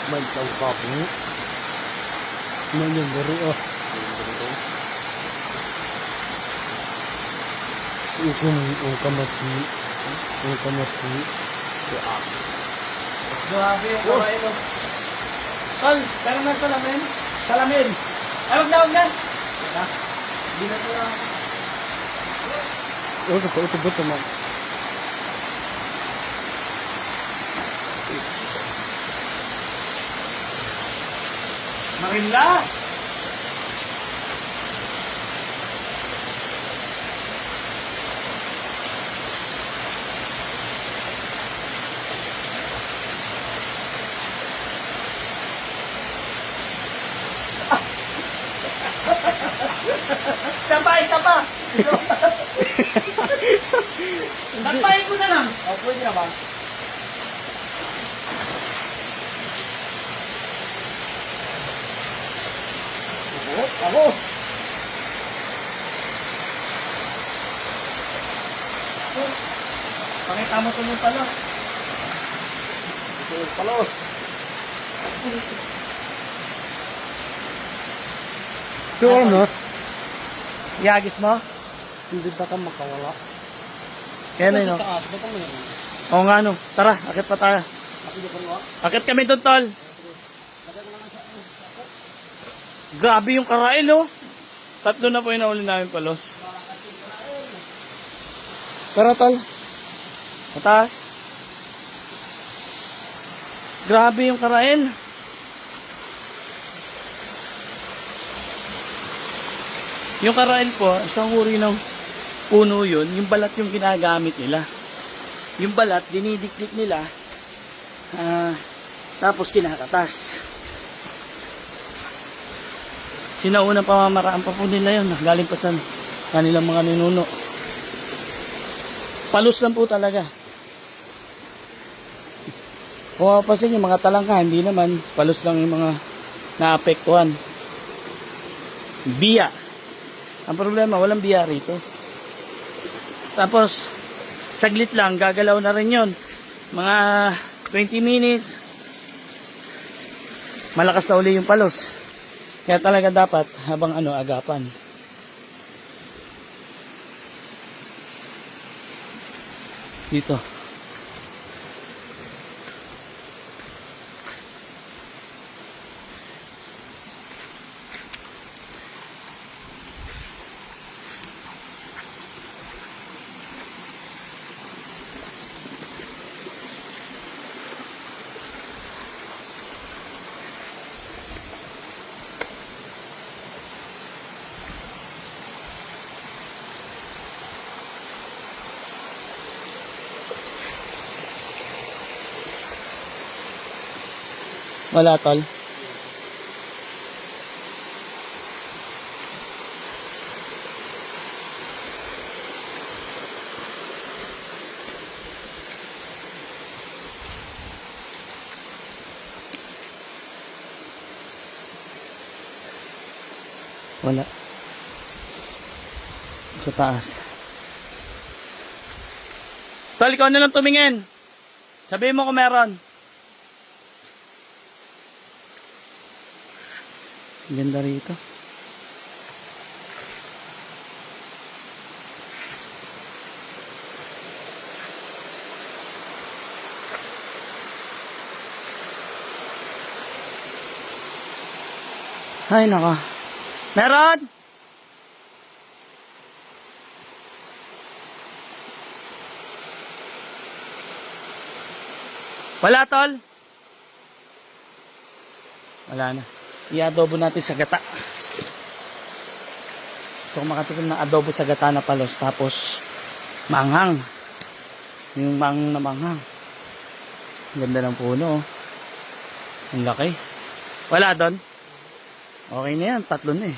May tawag mo. May yung bari oh. Yung kamati. Yung kamati. Grabe yung kawain mo. Tol, pero na salamin. Salamin. Ay, wag na, wag na. Hindi na sila. Ito ba ito mo? Marilla. Isa pa. Tapain ko na lang. O, pwede na ba? Tapos. Pakita mo ito yung palos. Ito yung palos. Ito ano? Iagis mo? Hindi ba ka makawala? Kaya na yun. Taas, ba't mo yun? Oo nga no. Tara, akit pa tayo. Akit kami doon, tol. Grabe yung karail, oh. 3 na po yung nauli namin palos. Tara, tol. Mataas. Grabe yung karail. Yung karail po, isang uri ng puno yun. Yung balat yung ginagamit nila. Yung balat, dinidikdik nila. Tapos kinakatas. Sinaunang pamamaraan pa po nila yun. Galing pa sa kanilang mga ninuno. Palos lang po talaga. Kung mapapasin yung mga talangka, hindi naman. Palos lang yung mga naapektuhan. Biya. Ang problema, walang biya rito. Tapos, saglit lang, gagalaw na rin yun. Mga 20 minutes. Malakas na uli yung palos. Kaya talaga dapat, habang agapan. Dito. Wala, tol. Wala. Sa taas. Tol, ikaw na lang tumingin. Sabihin mo kung meron. Ganda rito. Ay, naka. Meron! Wala, tol. Wala na. I-adobo natin sa gata. So kung makatikim ng adobo sa gata na palos, tapos manghang. Yung manghang na manghang. Ganda ng puno. Ang laki. Wala doon. Okay na yan, 3 na eh.